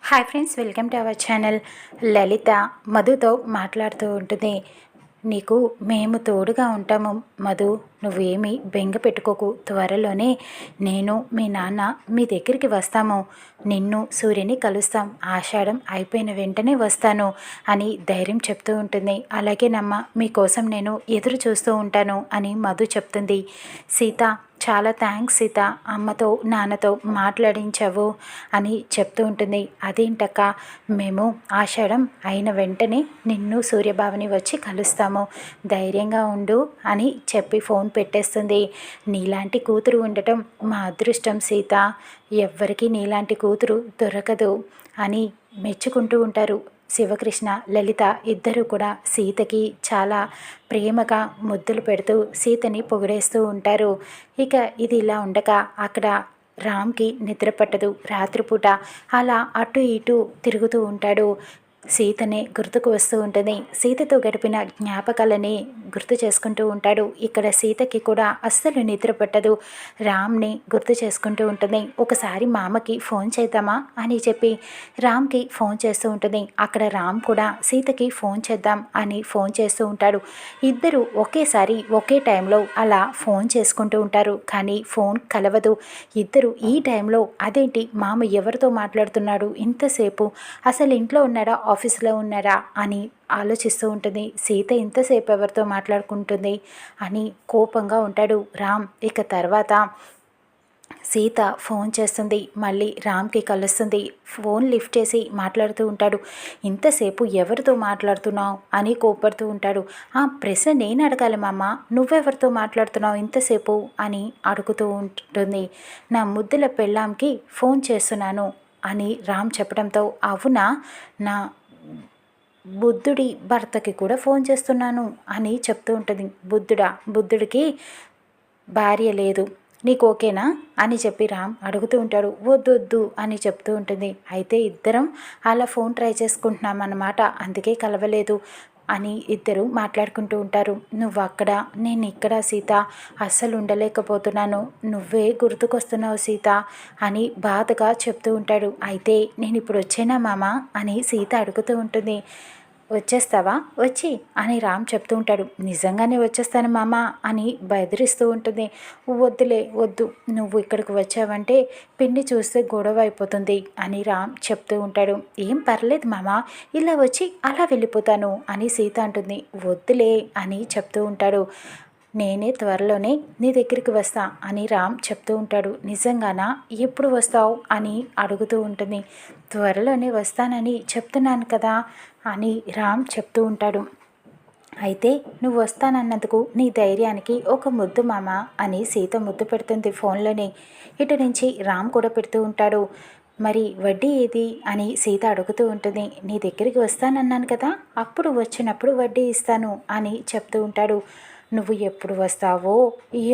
Hi friends, welcome to our channel. Lalitha మధుతో మాట్లాడుతూ ఉంటుంది. నీకు మేము తోడుగా ఉంటాము మధు, నువ్వేమీ బెంగ పెట్టుకోకు. త్వరలోనే నేను మీ నాన్న మీ దగ్గరికి వస్తాము. నిన్ను సూర్యుని కలుస్తాం. ఆషాఢం అయిపోయిన వెంటనే వస్తాను అని ధైర్యం చెప్తూ ఉంటుంది. అలాగేనమ్మా, మీకోసం నేను ఎదురు చూస్తూ ఉంటాను అని మధు చెప్తుంది. సీత, చాలా థ్యాంక్స్ సీత, అమ్మతో నాన్నతో మాట్లాడించావు అని చెప్తూ ఉంటుంది. అదేంటక్క, మేము ఆషాఢం అయిన వెంటనే నిన్ను సూర్యబాబుని వచ్చి కలుస్తాము, ధైర్యంగా ఉండు అని చెప్పి ఫోన్ పెట్టేస్తుంది. నీలాంటి కూతురు ఉండటం మా అదృష్టం సీత, ఎవ్వరికీ నీలాంటి కూతురు దొరకదు అని మెచ్చుకుంటూ ఉంటారు. శివకృష్ణ, లలిత ఇద్దరూ కూడా సీతకి చాలా ప్రేమగా ముద్దులు పెడుతూ సీతని పొగిడేస్తూ ఉంటారు. ఇక ఇది ఇలా ఉండగా అక్కడ రామ్కి నిద్ర పట్టదు. రాత్రిపూట అలా అటు ఇటు తిరుగుతూ ఉంటాడు. సీతనే గుర్తుకు వస్తూ ఉంటుంది. సీతతో గడిపిన జ్ఞాపకాలని గుర్తు చేసుకుంటూ ఉంటాడు. ఇక్కడ సీతకి కూడా అస్సలు నిద్ర పట్టదు. రామ్ని గుర్తు చేసుకుంటూ ఉంటుంది. ఒకసారి మామకి ఫోన్ చేద్దామా అని చెప్పి రామ్కి ఫోన్ చేస్తూ ఉంటుంది. అక్కడ రామ్ కూడా సీతకి ఫోన్ చేద్దాం అని ఫోన్ చేస్తూ ఉంటాడు. ఇద్దరు ఒకేసారి ఒకే టైంలో అలా ఫోన్ చేసుకుంటూ ఉంటారు. కానీ ఫోన్ కలవదు. ఇద్దరు ఈ టైంలో అదేంటి, మామ ఎవరితో మాట్లాడుతున్నాడు ఇంతసేపు, అసలు ఇంట్లో ఉన్నాడా ఆఫీస్లో ఉన్నారా అని ఆలోచిస్తూ ఉంటుంది. సీత ఇంతసేపు ఎవరితో మాట్లాడుకుంటుంది అని కోపంగా ఉంటాడు రామ్. ఇక తర్వాత సీత ఫోన్ చేస్తుంది. మళ్ళీ రామ్కి కలుస్తుంది. ఫోన్ లిఫ్ట్ చేసి మాట్లాడుతూ ఉంటాడు. ఇంతసేపు ఎవరితో మాట్లాడుతున్నావు అని కోపడుతూ ఉంటాడు. ఆ ప్రశ్న నేను అడగాలి మామ, నువ్వెవరితో మాట్లాడుతున్నావు ఇంతసేపు అని అడుగుతూ ఉంటుంది. నా ముద్దుల పెళ్ళాంకి ఫోన్ చేస్తున్నాను అని రామ్ చెప్పడంతో, అవునా, నా బుద్ధుడి భర్తకి కూడా ఫోన్ చేస్తున్నాను అని చెప్తూ ఉంటుంది. బుద్ధుడికి భార్య లేదు, నీకు ఓకేనా అని చెప్పి రామ్ అడుగుతూ ఉంటాడు. వద్దు అని చెప్తూ ఉంటుంది. అయితే ఇద్దరం అలా ఫోన్ ట్రై చేసుకుంటున్నాం అన్నమాట, అందుకే కలవలేదు అని ఇద్దరు మాట్లాడుకుంటూ ఉంటారు. నువ్వు అక్కడ, నేను ఇక్కడ సీత, అస్సలు ఉండలేకపోతున్నాను, నువ్వే గుర్తుకొస్తున్నావు సీత అని బాధగా చెప్తూ ఉంటాడు. అయితే నేను ఇప్పుడు వచ్చేనా మామ అని సీత అడుగుతూ ఉంటుంది. వచ్చేస్తావా వచ్చి అని రామ్ చెప్తూ ఉంటాడు. నిజంగానే వచ్చేస్తాను మామ అని బెదిరిస్తూ ఉంటుంది. వద్దు, నువ్వు ఇక్కడికి వచ్చావంటే పిన్ని చూస్తే గొడవ అయిపోతుంది అని రామ్ చెప్తూ ఉంటాడు. ఏం పర్లేదు మామ, ఇలా వచ్చి అలా వెళ్ళిపోతాను అని సీత అంటుంది. వద్దులే అని చెప్తూ ఉంటాడు. నేనే త్వరలోనే నీ దగ్గరికి వస్తా అని రామ్ చెప్తూ ఉంటాడు. నిజంగానా, ఎప్పుడు వస్తావు అని అడుగుతూ ఉంటుంది. త్వరలోనే వస్తానని చెప్తున్నాను కదా అని రామ్ చెప్తూ ఉంటాడు. అయితే నువ్వు వస్తానన్నందుకు నీ ధైర్యానికి ఒక ముద్దు మామ అని సీత ముద్దు పెడుతుంది ఫోన్లోనే. ఇటు నుంచి రామ్ కూడా పెడుతూ ఉంటాడు. మరి వడ్డీ ఏది అని సీత అడుగుతూ ఉంటుంది. నీ దగ్గరికి వస్తానన్నాను కదా, అప్పుడు వచ్చినప్పుడు వడ్డీ ఇస్తాను అని చెప్తూ ఉంటాడు. నువ్వు ఎప్పుడు వస్తావో,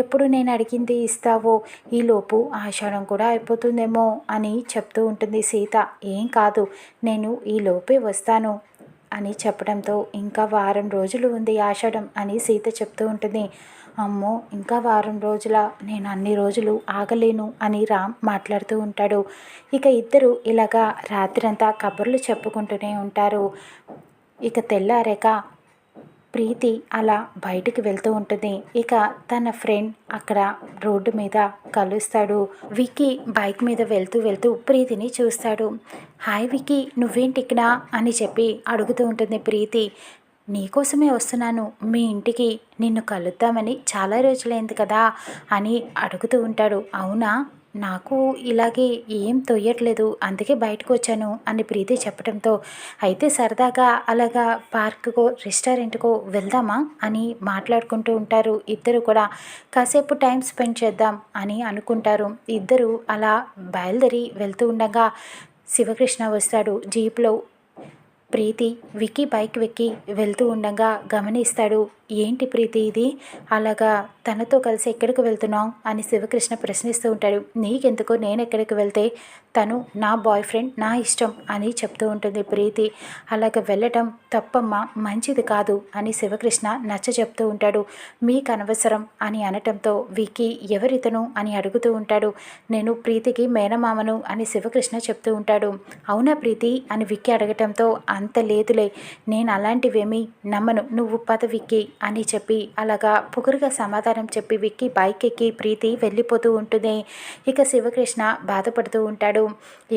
ఎప్పుడు నేను అడిగింది ఇస్తావో, ఈలోపు ఆషాఢం కూడా అయిపోతుందేమో అని చెప్తూ ఉంటుంది సీత. ఏం కాదు, నేను ఈలోపే వస్తాను అని చెప్పడంతో, ఇంకా వారం రోజులు ఉంది ఆషాఢం అని సీత చెప్తూ ఉంటుంది. అమ్మో, ఇంకా వారం రోజుల, నేను అన్ని రోజులు ఆగలేను అని రామ్ మాట్లాడుతూ ఉంటాడు. ఇక ఇద్దరు ఇలాగా రాత్రంతా కబుర్లు చెప్పుకుంటూనే ఉంటారు. ఇక తెల్లారాక ప్రీతి అలా బయటికి వెళ్తూ ఉంటుంది. ఇక తన ఫ్రెండ్ అక్కడ రోడ్డు మీద కలుస్తాడు. విక్కీ బైక్ మీద వెళ్తూ ప్రీతిని చూస్తాడు. హాయ్ విక్కీ, నువ్వేంటి ఇక్కడ అని చెప్పి అడుగుతూ ఉంటుంది ప్రీతి. నీకోసమే వస్తున్నాను మీ ఇంటికి, నిన్ను కలుద్దామని, చాలా రోజులైంది కదా అని అడుగుతూ ఉంటాడు. అవునా, నాకు ఇలాగే ఏం తొయ్యట్లేదు, అందుకే బయటకు వచ్చాను అని ప్రీతి చెప్పడంతో, అయితే సరదాగా అలాగా పార్కుకో రెస్టారెంట్కో వెళ్దామా అని మాట్లాడుకుంటూ ఉంటారు. ఇద్దరు కూడా కాసేపు టైం స్పెండ్ చేద్దాం అని అనుకుంటారు. ఇద్దరు అలా బయలుదేరి వెళ్తూ ఉండగా శివకృష్ణ వస్తాడు జీప్లో. ప్రీతి విక్కీ బైక్ వెక్కి వెళ్తూ ఉండగా గమనిస్తాడు. ఏంటి ప్రీతి ఇది? అలాగా తనతో కలిసి ఎక్కడికి వెళ్తున్నావు అని శివకృష్ణ ప్రశ్నిస్తూ ఉంటాడు. నీకెందుకో నేను ఎక్కడికి వెళ్తే తను నా బాయ్ ఫ్రెండ్, నా ఇష్టం అని చెప్తూ ఉంటుంది ప్రీతి. అలాగ వెళ్ళటం తప్పమ్మా, మంచిది కాదు అని శివకృష్ణ నచ్చ చెప్తూ ఉంటాడు. మీకు అనవసరం అని అనటంతో విక్కీ ఎవరితను అని అడుగుతూ ఉంటాడు. నేను ప్రీతికి మేనమామను అని శివకృష్ణ చెప్తూ ఉంటాడు. అవునా ప్రీతి అని విక్కీ అడగటంతో అంత లేదులే, నేను అలాంటివేమీ నమ్మను, నువ్వు పద విక్కీ అని చెప్పి అలాగా పొగరుగా సమాధానం చెప్పి విక్కీ బైక్ ఎక్కి ప్రీతి వెళ్ళిపోతూ ఉంటుంది. ఇక శివకృష్ణ బాధపడుతూ ఉంటాడు.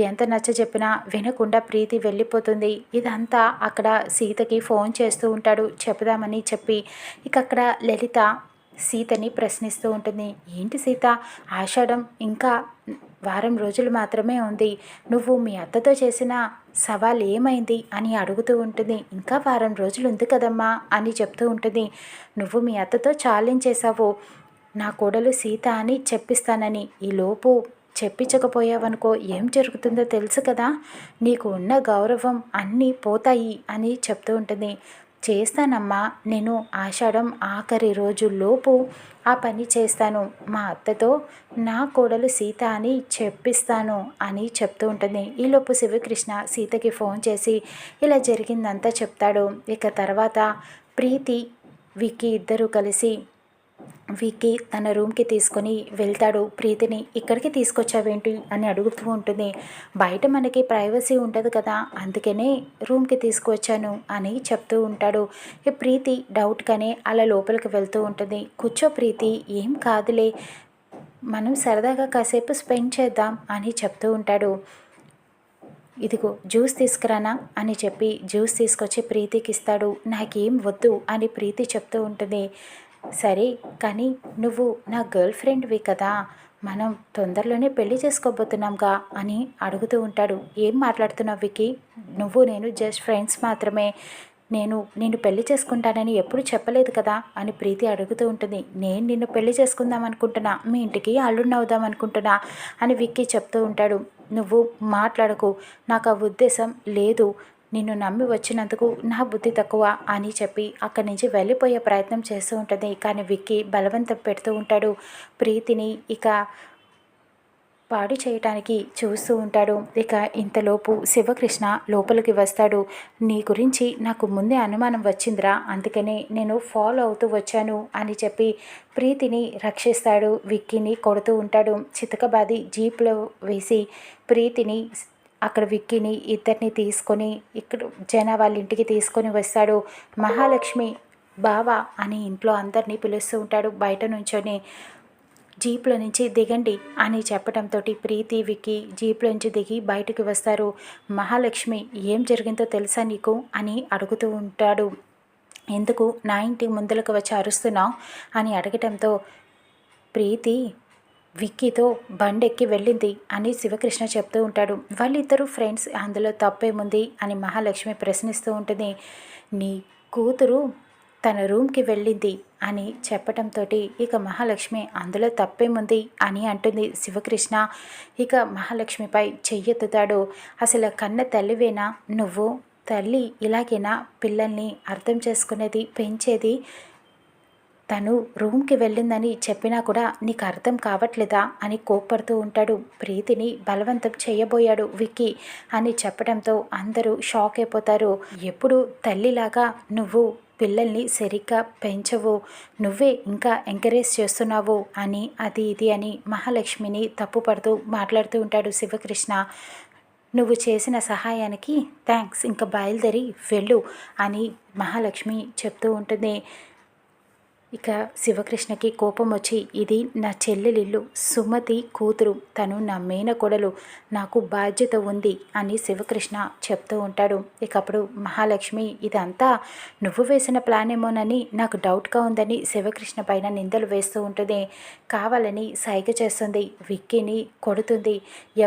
ఎంత నచ్చ చెప్పినా వినకుండా ప్రీతి వెళ్ళిపోతుంది. ఇదంతా అక్కడ సీతకి ఫోన్ చేస్తూ ఉంటాడు చెప్దామని చెప్పి. ఇక అక్కడ లలిత సీతని ప్రశ్నిస్తూ ఉంటుంది. ఏంటి సీత, ఆషాఢం ఇంకా వారం రోజులు మాత్రమే ఉంది, నువ్వు మీ అత్తతో చేసిన సవాల్ ఏమైంది అని అడుగుతూ ఉంటుంది. ఇంకా వారం రోజులు ఉంది కదమ్మా అని చెప్తూ ఉంటుంది. నువ్వు మీ అత్తతో ఛాలెంజ్ చేశావు, నా కోడలు సీత అని చెప్పిస్తానని. ఈలోపు చెప్పించకపోయావనుకో ఏం జరుగుతుందో తెలుసు కదా, నీకు ఉన్న గౌరవం అన్నీ పోతాయి అని చెప్తూ ఉంటుంది. చేస్తానమ్మా, నేను ఆషాఢం ఆఖరి రోజుల్లోపు ఆ పని చేస్తాను, మా అత్తతో నా కోడలు సీత అని చెప్పిస్తాను అని చెప్తూ ఉంటుంది. ఈలోపు శివకృష్ణ సీతకి ఫోన్ చేసి ఇలా జరిగిందంతా చెప్తాడు. ఇక తర్వాత ప్రీతి విక్కీ ఇద్దరూ కలిసి విక్కీ తన రూమ్కి తీసుకొని వెళ్తాడు. ప్రీతిని ఇక్కడికి తీసుకొచ్చావేంటి అని అడుగుతూ ఉంటుంది. బయట మనకి ప్రైవసీ ఉండదు కదా, అందుకనే రూమ్కి తీసుకువచ్చాను అని చెప్తూ ఉంటాడు. ఈ ప్రీతి డౌట్గానే అలా లోపలికి వెళ్తూ ఉంటుంది. కూర్చో ప్రీతి, ఏం కాదులే, మనం సరదాగా కాసేపు స్పెండ్ చేద్దాం అని చెప్తూ ఉంటాడు. ఇదిగో జ్యూస్ తీసుకురానా అని చెప్పి జ్యూస్ తీసుకొచ్చి ప్రీతికి ఇస్తాడు. నాకేం వద్దు అని ప్రీతి చెప్తూ ఉంటుంది. సరే కానీ నువ్వు నా గర్ల్ ఫ్రెండ్వి కదా, మనం తొందరలోనే పెళ్లి చేసుకోబోతున్నాంగా అని అడుగుతూ ఉంటాడు. ఏం మాట్లాడుతున్నావు విక్కీ, నువ్వు నేను జస్ట్ ఫ్రెండ్స్ మాత్రమే, నిన్ను పెళ్లి చేసుకుంటానని ఎప్పుడు చెప్పలేదు కదా అని ప్రీతి అడుగుతూ ఉంటుంది. నేను నిన్ను పెళ్లి చేసుకుందాం అనుకుంటున్నా, మీ ఇంటికి అల్లుడిని అవుదాం అనుకుంటున్నా అని విక్కీ చెప్తూ ఉంటాడు. నువ్వు మాట్లాడకు, నాకు ఆ ఉద్దేశం లేదు, నిన్ను నమ్మి వచ్చినందుకు నా బుద్ధి తక్కువ అని చెప్పి అక్కడి నుంచి వెళ్ళిపోయే ప్రయత్నం చేస్తూ ఉంటుంది. కానీ విక్కీ బలవంతం పెడుతూ ఉంటాడు. ప్రీతిని ఇక పాడు చేయటానికి చూస్తూ ఉంటాడు. ఇక ఇంతలోపు శివకృష్ణ లోపలికి వస్తాడు. నీ గురించి నాకు ముందే అనుమానం వచ్చిందిరా, అందుకనే నేను ఫాలో అవుతూ వచ్చాను అని చెప్పి ప్రీతిని రక్షిస్తాడు. విక్కీని కొడుతూ ఉంటాడు. చితకబాది జీప్లో వేసి ప్రీతిని అక్కడ విక్కీని ఇద్దరిని తీసుకొని ఇక్కడ జన వాళ్ళ ఇంటికి తీసుకొని వస్తాడు. మహాలక్ష్మి బావ అని ఇంట్లో అందరినీ పిలుస్తూ ఉంటాడు. బయట నుంచొని జీప్లో నుంచి దిగండి అని చెప్పడంతో ప్రీతి విక్కీ జీప్లో నుంచి దిగి బయటికి వస్తారు. మహాలక్ష్మి ఏం జరిగిందో తెలుసా నీకు అని అడుగుతూ ఉంటాడు. ఎందుకు నా ఇంటి ముందరకు వచ్చి అరుస్తున్నావు అని అడగటంతో ప్రీతి విక్కీతో బండెక్కి వెళ్ళింది అని శివకృష్ణ చెప్తూ ఉంటాడు. వాళ్ళిద్దరూ ఫ్రెండ్స్, అందులో తప్పేముంది అని మహాలక్ష్మి ప్రశ్నిస్తూ ఉంటుంది. నీ కూతురు తన రూమ్కి వెళ్ళింది అని చెప్పటంతో ఇక మహాలక్ష్మి అందులో తప్పేముంది అని అంటుంది. శివకృష్ణ ఇక మహాలక్ష్మిపై చెయ్యెత్తుతాడు. అసలు కన్న తల్లివేనా నువ్వు? తల్లి ఇలాగేనా పిల్లల్ని అర్థం చేసుకునేది, పెంచేది? తను రూమ్కి వెళ్ళిందని చెప్పినా కూడా నీకు అర్థం కావట్లేదా అని కోప్పడుతూ ఉంటాడు. ప్రీతిని బలవంతం చేయబోయాడు విక్కీ అని చెప్పడంతో అందరూ షాక్ అయిపోతారు. ఎప్పుడు తల్లిలాగా నువ్వు పిల్లల్ని సరిగ్గా పెంచవు, నువ్వే ఇంకా ఎంకరేజ్ చేస్తున్నావు అని అది ఇది అని మహాలక్ష్మిని తప్పుపడుతూ మాట్లాడుతూ ఉంటాడు శివకృష్ణ. నువ్వు చేసిన సహాయానికి థ్యాంక్స్, ఇంకా బయలుదేరి వెళ్ళు అని మహాలక్ష్మి చెప్తూ ఉంటుంది. ఇక శివకృష్ణకి కోపం వచ్చి ఇది నా చెల్లెలిల్లు, సుమతి కూతురు, తను నా మేనకోడలు, నాకు బాధ్యత ఉంది అని శివకృష్ణ చెప్తూ ఉంటాడు. ఇక అప్పుడు మహాలక్ష్మి ఇదంతా నువ్వు వేసిన ప్లాన్ ఏమోనని నాకు డౌట్గా ఉందని శివకృష్ణ పైన నిందలు వేస్తూ ఉంటుంది. కావాలని సైగ చేస్తుంది, విక్కీని కొడుతుంది.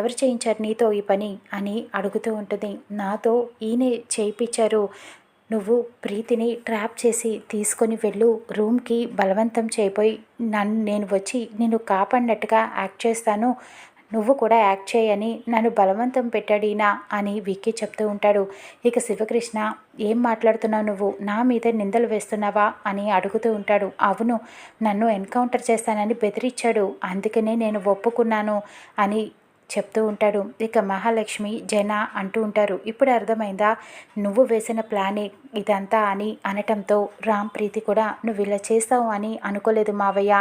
ఎవరు చేయించారు నీతో ఈ పని అని అడుగుతూ ఉంటుంది. నాతో ఈయనే చేయించారు, నువ్వు ప్రీతిని ట్రాప్ చేసి తీసుకొని వెళ్ళు, రూమ్కి బలవంతం చేయబోయి నేను వచ్చి నిన్ను కాపాడినట్టుగా యాక్ట్ చేస్తాను, నువ్వు కూడా యాక్ట్ చేయని నన్ను బలవంతం పెట్టాడీనా అని విక్కీ చెప్తూ ఉంటాడు. ఇక శివకృష్ణ, ఏం మాట్లాడుతున్నావు నువ్వు, నా మీద నిందలు వేస్తున్నావా అని అడుగుతూ ఉంటాడు. అవును, నన్ను ఎన్కౌంటర్ చేస్తానని బెదిరించాడు, అందుకనే నేను ఒప్పుకున్నాను అని చెప్తూ ఉంటాడు. ఇక మహాలక్ష్మి, జన అంటూ ఉంటారు. ఇప్పుడు అర్థమైందా నువ్వు వేసిన ప్లానే ఇదంతా అని అనటంతో రామ్, ప్రీతి కూడా నువ్వు ఇలా చేస్తావు అని అనుకోలేదు మావయ్య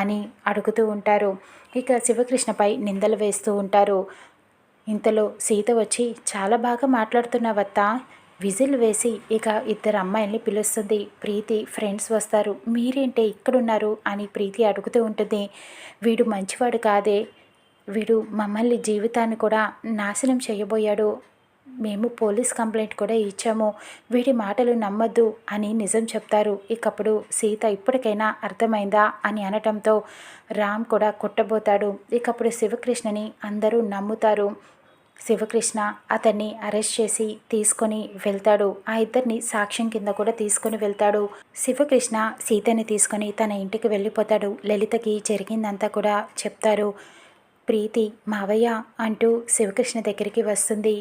అని అడుగుతూ ఉంటారు. ఇక శివకృష్ణపై నిందలు వేస్తూ ఉంటారు. ఇంతలో సీత వచ్చి, చాలా బాగా మాట్లాడుతున్నావత్తా, విజిల్ వేసి ఇక ఇద్దరు అమ్మాయిల్ని పిలుస్తుంది. ప్రీతి ఫ్రెండ్స్ వస్తారు, మీరేంటే ఇక్కడున్నారు అని ప్రీతి అడుగుతూ ఉంటుంది. వీడు మంచివాడు కాదే, వీడు మమ్మల్ని జీవితాన్ని కూడా నాశనం చేయబోయాడు, మేము పోలీస్ కంప్లైంట్ కూడా ఇచ్చాము, వీడి మాటలు నమ్మద్దు అని నిజం చెప్తారు. ఇకప్పుడు సీత ఇప్పటికైనా అర్థమైందా అని అనటంతో రామ్ కూడా కొట్టబోతాడు. ఇకప్పుడు శివకృష్ణని అందరూ నమ్ముతారు. శివకృష్ణ అతన్ని అరెస్ట్ చేసి తీసుకొని వెళ్తాడు. ఆ ఇద్దరిని సాక్ష్యం కింద కూడా తీసుకొని వెళ్తాడు. శివకృష్ణ సీతని తీసుకొని తన ఇంటికి వెళ్ళిపోతాడు. లలితకి జరిగిందంతా కూడా చెప్తారు. ప్రీతి, మావయ్య అంటూ శివకృష్ణ దగ్గరికి వస్తుంది.